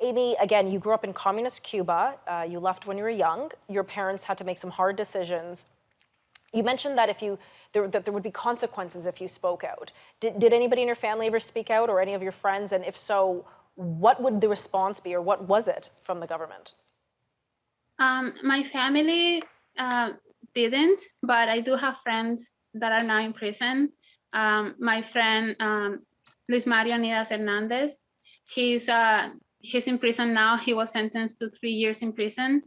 Amy, again, you grew up in communist Cuba. You left when you were young. Your parents had to make some hard decisions. You mentioned that that there would be consequences if you spoke out. Did anybody in your family ever speak out, or any of your friends? And if so, what would the response be, or what was it from the government? My family didn't, but I do have friends that are now in prison. My friend Luis Mario Nidas Hernandez, he's in prison now. He was sentenced to 3 years in prison.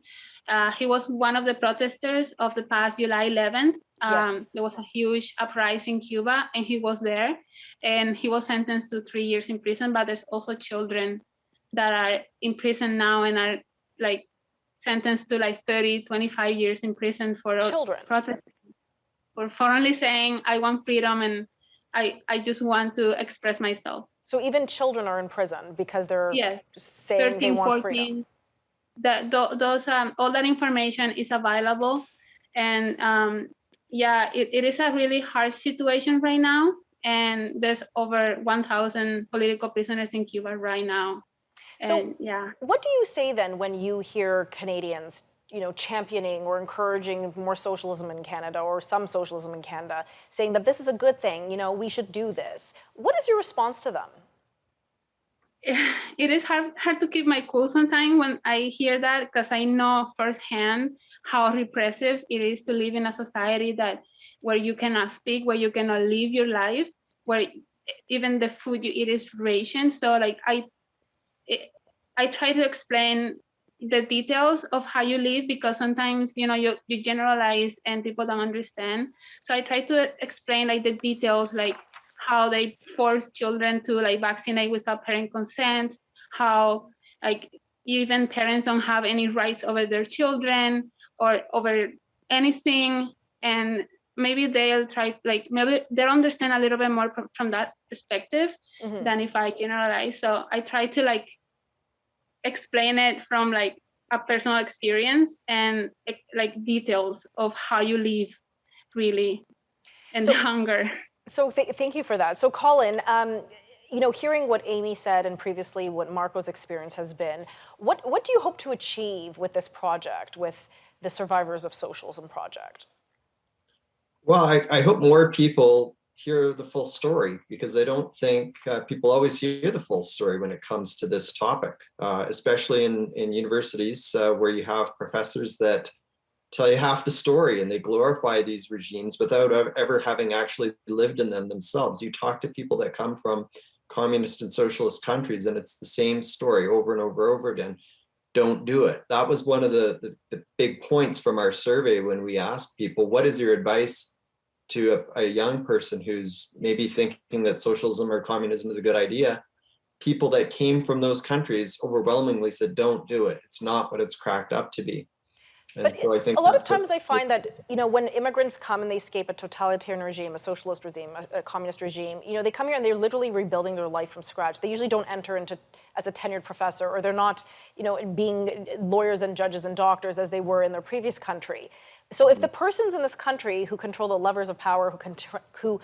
He was one of the protesters of the past July 11th. Yes. There was a huge uprising in Cuba, and he was there. And he was sentenced to 3 years in prison, but there's also children that are in prison now and are like sentenced to like 30, 25 years in prison for protesting, for only saying, I want freedom and I just want to express myself. So even children are in prison because they're saying 13, they want 14, freedom. All that information is available. And it is a really harsh situation right now. And there's over 1,000 political prisoners in Cuba right now. So what do you say then when you hear Canadians, championing or encouraging more socialism in Canada, or some socialism in Canada, saying that this is a good thing, we should do this? What is your response to them? It is hard to keep my cool sometimes when I hear that, because I know firsthand how repressive it is to live in a society where you cannot speak, where you cannot live your life, where even the food you eat is rationed. So like I try to explain the details of how you live, because sometimes you generalize and people don't understand. So I try to explain like the details, like how they force children to like vaccinate without parent consent, how like even parents don't have any rights over their children or over anything. And maybe they'll maybe they'll understand a little bit more from that perspective than if I generalize. So I try to like explain it from like a personal experience and like details of how you live really, and hunger. So thank you for that. So Colin, hearing what Amy said and previously what Marco's experience has been, what do you hope to achieve with this project, with the Survivors of Socialism project? Well, I hope more people hear the full story, because I don't think people always hear the full story when it comes to this topic, especially in universities where you have professors that tell you half the story and they glorify these regimes without ever having actually lived in them themselves. You talk to people that come from communist and socialist countries and it's the same story over and over and over again. Don't do it. That was one of the big points from our survey when we asked people, what is your advice to a young person who's maybe thinking that socialism or communism is a good idea? People that came from those countries overwhelmingly said, don't do it. It's not what it's cracked up to be. And but so I think a lot of times I find that, when immigrants come and they escape a totalitarian regime, a socialist regime, a communist regime, they come here and they're literally rebuilding their life from scratch. They usually don't enter into as a tenured professor, or they're not, being lawyers and judges and doctors as they were in their previous country. So if the persons in this country who control the levers of power, who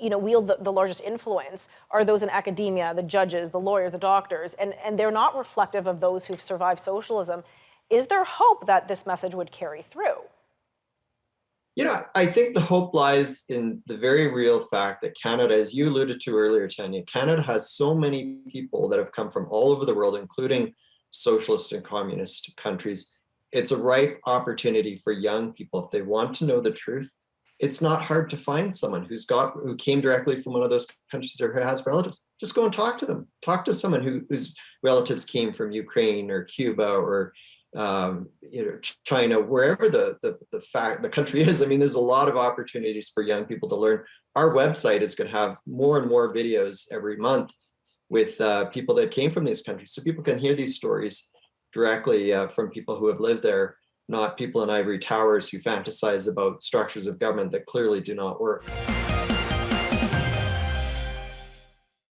wield the largest influence, are those in academia, the judges, the lawyers, the doctors, and they're not reflective of those who've survived socialism, is there hope that this message would carry through? I think the hope lies in the very real fact that Canada, as you alluded to earlier, Tanya, Canada has so many people that have come from all over the world, including socialist and communist countries. It's a ripe opportunity for young people. If they want to know the truth, it's not hard to find someone who came directly from one of those countries or who has relatives. Just go and talk to them. Talk to someone whose relatives came from Ukraine or Cuba or China, wherever the country is. I mean, there's a lot of opportunities for young people to learn. Our website is going to have more and more videos every month with people that came from these countries, so people can hear these stories directly from people who have lived there, not people in ivory towers who fantasize about structures of government that clearly do not work.